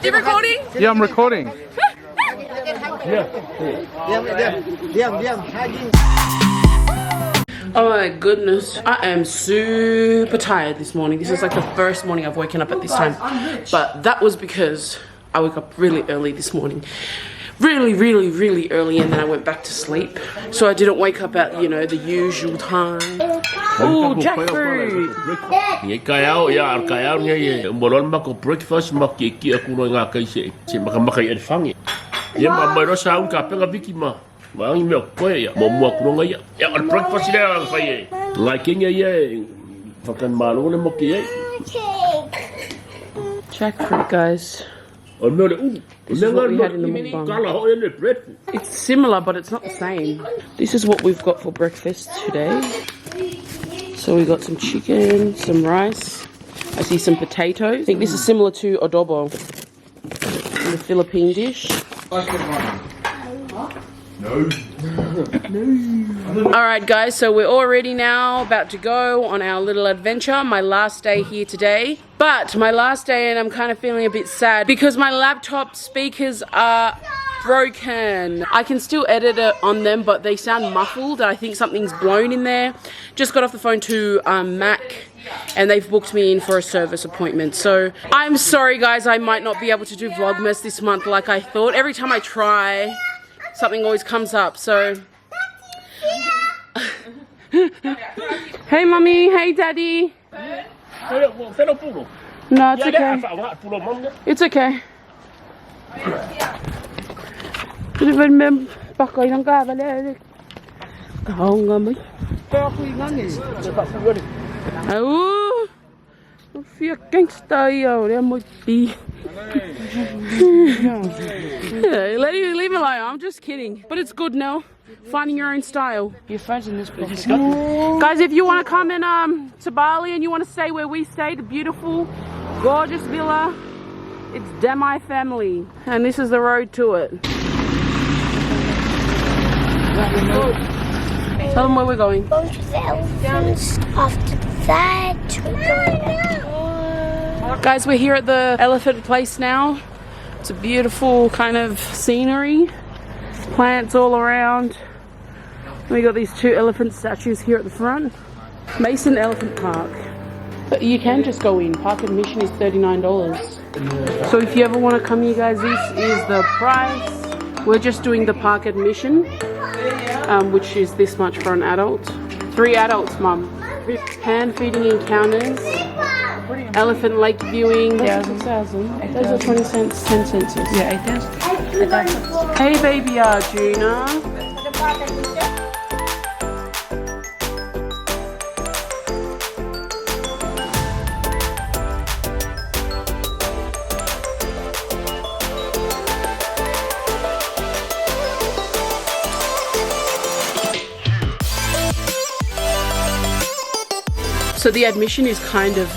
You recording? Yeah, I'm recording. Oh my goodness, I am super tired this morning. This is like the first morning I've woken up at this time. But that was because I woke up really early this morning. Really early, and then I went back to sleep. So I didn't wake up at, you know, the usual time. Oh, jackfruit! Breakfast Jackfruit, guys. This is what we had in the mukbang. It's similar, but it's not the same. This is what we've got for breakfast today. So we got some chicken, some rice. I see some potatoes. I think this is similar to adobo, the Philippine dish. Alright guys, so we're all ready now, about to go on our little adventure. My last day here today. But my last day, and I'm kind of feeling a bit sad because my laptop speakers are broken. I can still edit it on them, but they sound muffled. I think something's blown in there. Just got off the phone to Mac, and they've booked me in for a service appointment. So I'm sorry guys, I might not be able to do Vlogmas this month like I thought. Every time I try, something always comes up. So hey mommy, hey daddy. No, it's okay. It's okay. You're gangster, yo. There might be. Leave me alone. I'm just kidding. But it's good now. Finding your own style. Your phone's in this place. Guys, if you want to come in to Bali and you want to stay where we stayed, the beautiful, gorgeous villa, it's Demi Family. And this is the road to it. Tell them where we're going. Going to the elephants. After that, we're going. Guys, we're here at the elephant place now. It's a beautiful kind of scenery. Plants all around. We got these two elephant statues here at the front. Mason Elephant Park. But you can just go in. Park admission is $39. So if you ever want to come, you guys, this is the price. We're just doing the park admission, which is this much for an adult. 3 adults, mum. Hand feeding encounters. Elephant lake viewing. Those are 20 cents, 10 cents. Yeah, 8,000. Hey baby Arjuna. So the admission is kind of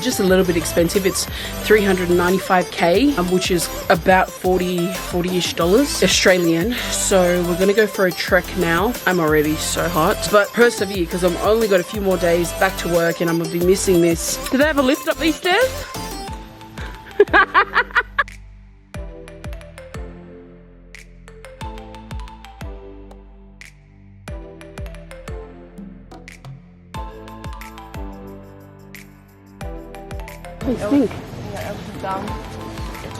just a little bit expensive. It's $395k, which is about $40-ish Australian. So we're gonna go for a trek now. I'm already so hot, but persevere because I've only got a few more days back to work and I'm gonna be missing this. Do they have a lift up these stairs? They stink.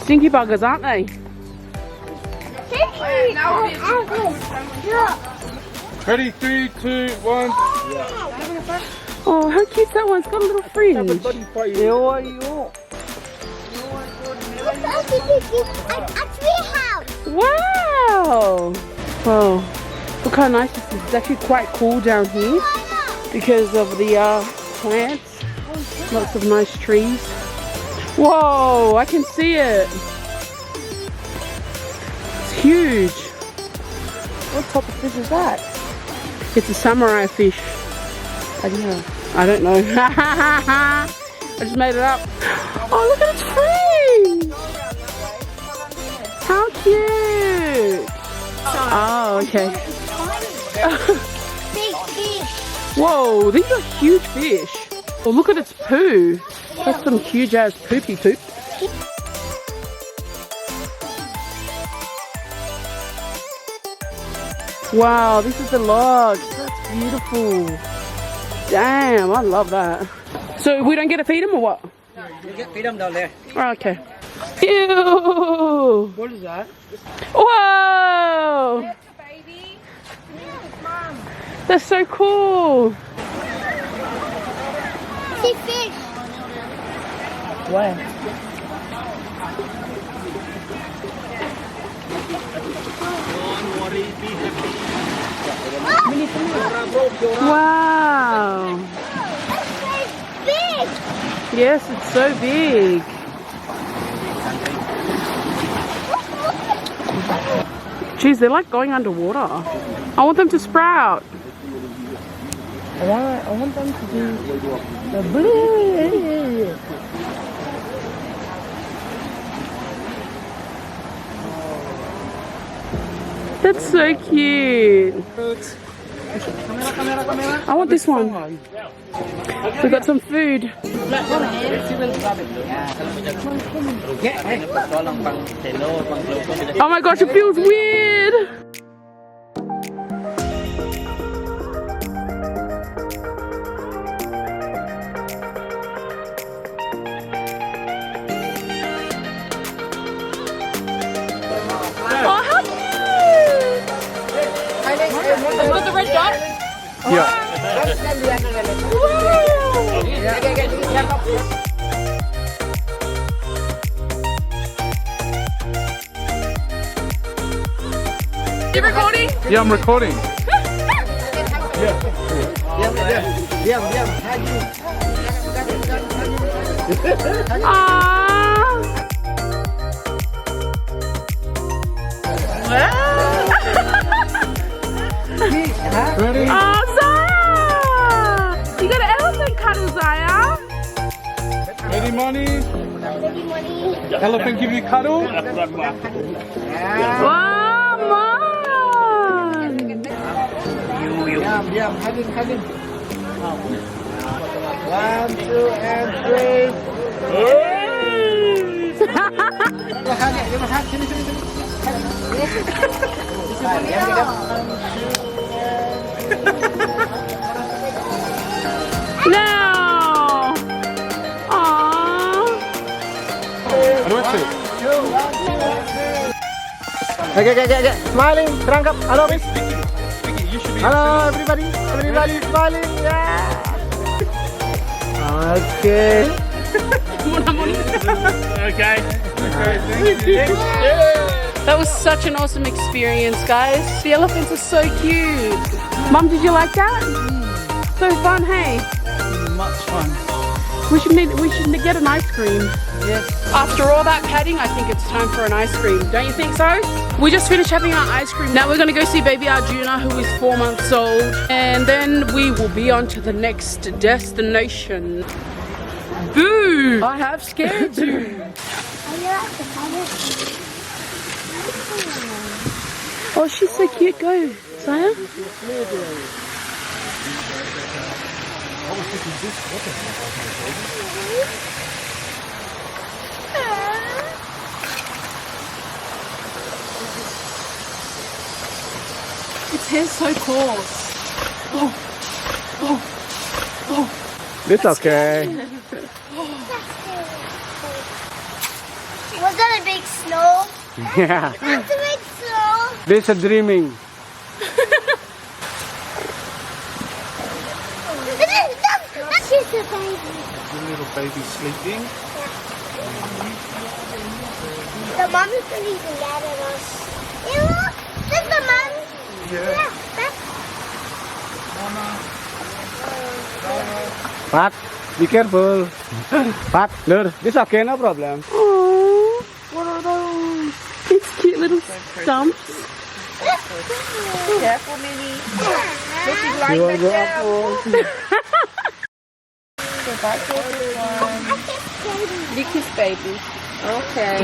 Stinky buggers, aren't they? Ready, 3, 2, 1. Oh, how cute's that one? It's got a little fringe. Wow! Wow. Look how nice this is. It's actually quite cool down here because of the plants. Lots of nice trees. Whoa, I can see it. It's huge. What type of fish is that? It's a samurai fish. I don't know. I just made it up. Oh, look at its fringe. How cute. Oh, okay. Big fish. Whoa, these are huge fish. Oh, look at its poo. That's some huge ass poopy poop. Wow, this is the lodge. That's beautiful. Damn, I love that. So we don't get to feed them or what? No, you get feed them down there. Oh, okay. Ew. What is that? Whoa. That's a baby. Mom. That's so cool. See fish. Where? Wow. That's big. Yes, it's so big. Jeez, they're like going underwater. I want them to sprout. I want them to do the blue. That's so cute. I want this one. We got some food. Oh my gosh, it feels weird. Oh, how cute! It's got the red dot. Yeah. You recording? Yeah, I'm recording. Ready? Oh, Zaya! You got an elephant cuddle, Zaya. Ready, money? Baby money. Elephant give you cuddle? Wow, Mom! Yum, hugging. 1, 2, and 3. Give a hug. Now! Aww! Okay. Smiling, terangkap. Hello, miss. Hello, everybody smiling. Yeah. Okay. Okay. Thank you. That was such an awesome experience, guys. The elephants are so cute. Mum, did you like that? So fun, hey? Much fun. We should get an ice cream. Yes. After all that petting, I think it's time for an ice cream. Don't you think so? We just finished having our ice cream. Now we're going to go see baby Arjuna, who is 4 months old. And then we will be on to the next destination. Boo! I have scared you. Are you at the mother? Oh, she's so cute. Go, Saya. Its hair's so coarse. It's okay. Was that a big snow? Yeah. That's a big snow. This is dreaming. She's a baby. The little baby sleeping. The mom is going to be mad at us. Hey, look! That's the mom. Yeah, that's... Pat, be careful. Pat, Lur, this okay, no problem. Oh, what are those? It's cute little stumps. Careful, Minnie. You will go up. Lick his baby. Okay.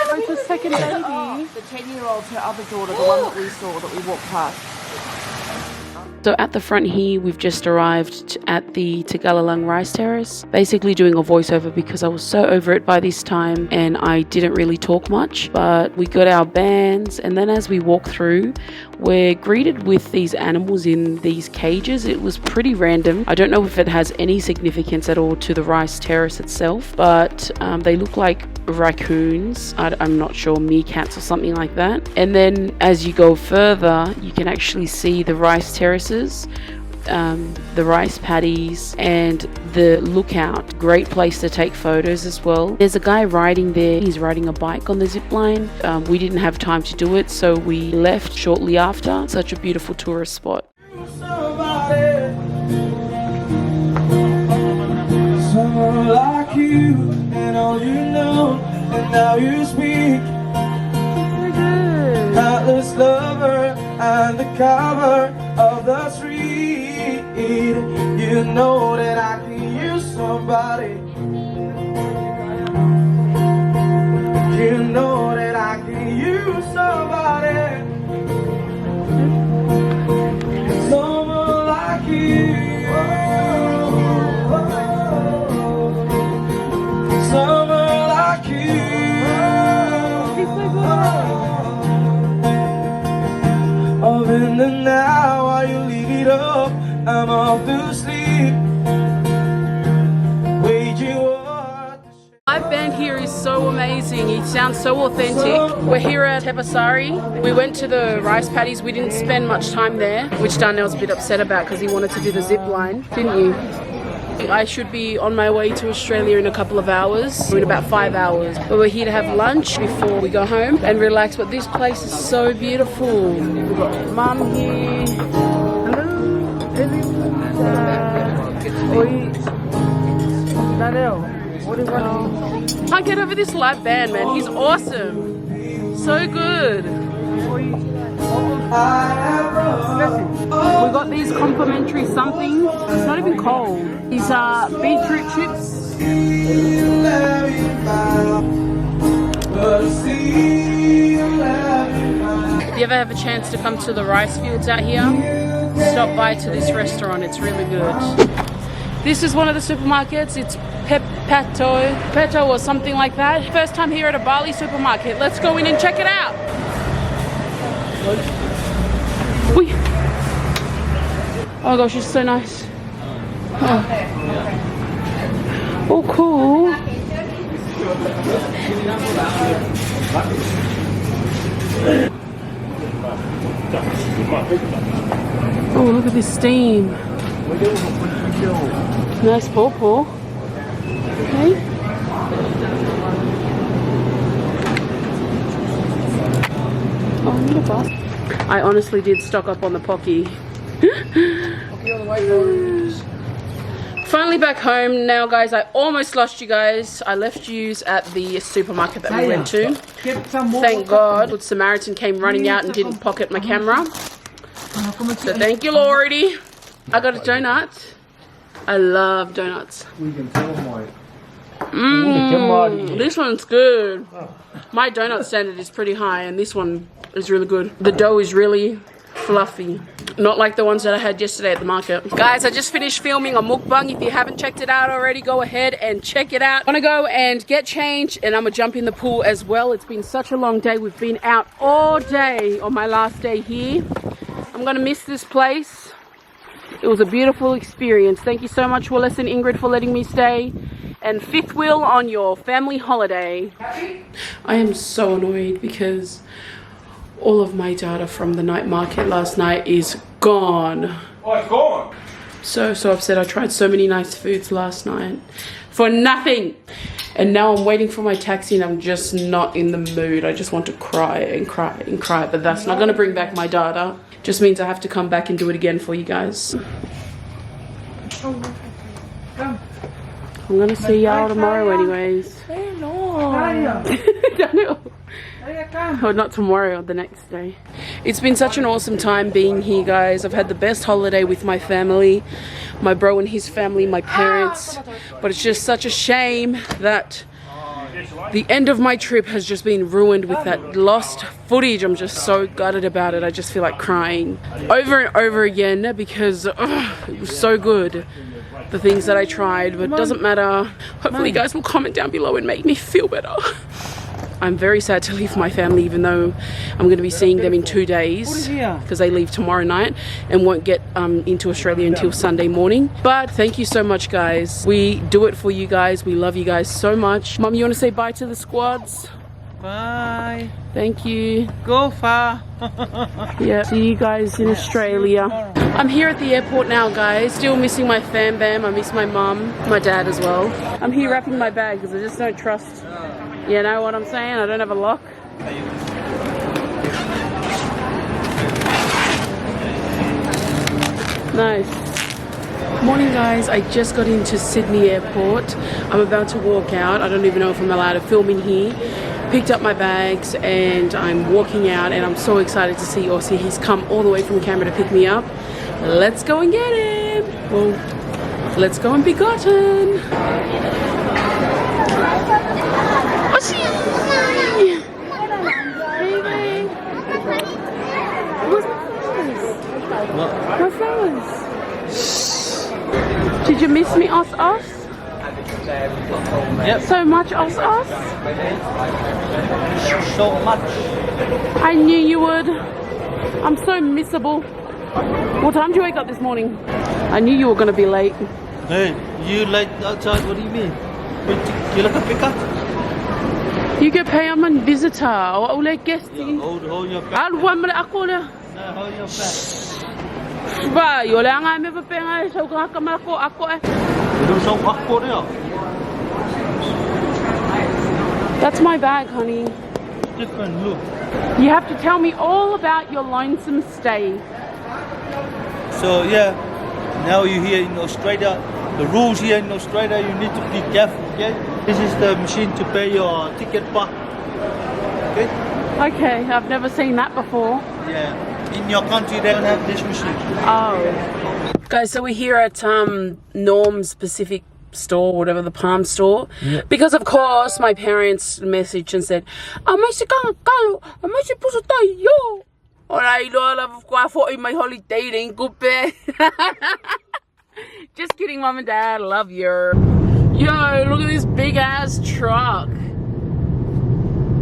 Where's the second baby? The 10-year-old's her other daughter, the one that we saw, that we walked past. So at the front here, we've just arrived at the Tegalalang Rice Terrace, basically doing a voiceover because I was so over it by this time and I didn't really talk much. But we got our bands, and then as we walk through, we're greeted with these animals in these cages. It was pretty random. I don't know if it has any significance at all to the rice terrace itself, but they look like raccoons. I'm not sure, meerkats or something like that. And then as you go further, you can actually see the rice terraces, the rice paddies and the lookout. Great place to take photos as well. There's a guy riding there. He's riding a bike on the zip line. We didn't have time to do it, so we left shortly after. Such a beautiful tourist spot. Someone like you, and all you know, and now you speak. Countless lover and the cover of the street. You know that I can use somebody. You know that I can use somebody. Someone like you. Someone like you. Up in the now, while you leave it up, I'm off to sleep. Waging war. Live band here is so amazing. It sounds so authentic. We're here at Tepasari. We went to the rice paddies. We didn't spend much time there, which Darnell's a bit upset about because he wanted to do the zip line, didn't you? I should be on my way to Australia in a couple of hours, in about 5 hours. But we're here to have lunch before we go home and relax. But this place is so beautiful. We've got Mum here. Can't get over this live band, man. He's awesome. So good. We got these complimentary something. It's not even cold. These are beetroot chips. If you ever have a chance to come to the rice fields out here, stop by to this restaurant. It's really good. This is one of the supermarkets. It's Peto or something like that. First time here at a Bali supermarket. Let's go in and check it out. Whee. Oh gosh, it's so nice. Oh cool. Oh, look at this steam. Nice pawpaw. Okay. Oh, look at that. I honestly did stock up on the pocky. Finally back home now, guys. I almost lost you guys. I left yous at the supermarket that we went to. Thank God. Good Samaritan came running out and didn't pocket my camera. So thank you, Lordy. I got a donut. I love donuts. This one's good. My donut standard is pretty high and this one is really good. The dough is really fluffy. Not like the ones that I had yesterday at the market. Guys, I just finished filming a mukbang. If you haven't checked it out already, go ahead and check it out. I'm gonna go and get changed and I'm gonna jump in the pool as well. It's been such a long day. We've been out all day on my last day here. I'm gonna miss this place. It was a beautiful experience. Thank you so much, Wallace and Ingrid, for letting me stay. And fifth wheel on your family holiday. I am so annoyed because all of my data from the night market last night is gone. Oh, it's gone. So upset. I tried so many nice foods last night for nothing. And now I'm waiting for my taxi and I'm just not in the mood. I just want to cry and cry and cry. But that's not going to bring back my data. Just means I have to come back and do it again for you guys. I'm going to see y'all tomorrow anyways. Daniel. Oh, not tomorrow, the next day. It's been such an awesome time being here, guys. I've had the best holiday with my family, my bro and his family, my parents. But it's just such a shame that the end of my trip has just been ruined with that lost footage. I'm just so gutted about it. I just feel like crying over and over again because it was so good, the things that I tried, but it doesn't matter. Hopefully you guys will comment down below and make me feel better. I'm very sad to leave my family, even though I'm going to be seeing them in 2 days because they leave tomorrow night and won't get into Australia until Sunday morning. But thank you so much, guys. We do it for you guys. We love you guys so much. Mum, you want to say bye to the squads? Bye. Thank you. Go far. Yeah, see you guys in Australia. I'm here at the airport now, guys. Still missing my fam bam. I miss my mum, my dad as well. I'm here wrapping my bag because I just don't trust. You know what I'm saying? I don't have a lock. Nice. Morning, guys. I just got into Sydney Airport. I'm about to walk out. I don't even know if I'm allowed to film in here. Picked up my bags and I'm walking out, and I'm so excited to see Aussie. He's come all the way from Canberra to pick me up. Let's go and get him. Well, let's go and be gotten. Aussie! Baby! Where's my flowers? My flowers. Did you miss me, Os? Yep. So much, Os? So much. I knew you would. I'm so missable. What time did you wake up this morning? I knew you were going to be late. Hey, you late outside? What do you mean? You like a pickup? You get paid, I'm a visitor. I'll let guests in. Hold your back. I'll one minute. I'll call you. No, hold your back. Ba, yo lang nga may papenga sa ugang kamera ko ako eh. That's my bag, honey. Different look. You have to tell me all about your lonesome stay. So yeah, now you're here in Australia. The rules here in Australia, you need to be careful, okay? This is the machine to pay your ticket back. Okay? Okay, I've never seen that before. Yeah. In your country they don't have this machine. Oh. Guys, so we're here at Norm's Pacific store, whatever, the Palm store. Yeah. Because of course my parents messaged and said, my holiday Just kidding, Mom and Dad, love you. Yo, look at this big ass truck.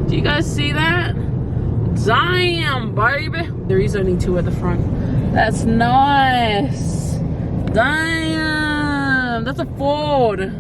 Do you guys see that? Damn, baby. There is only 2 at the front. That's nice. Damn, that's a Ford.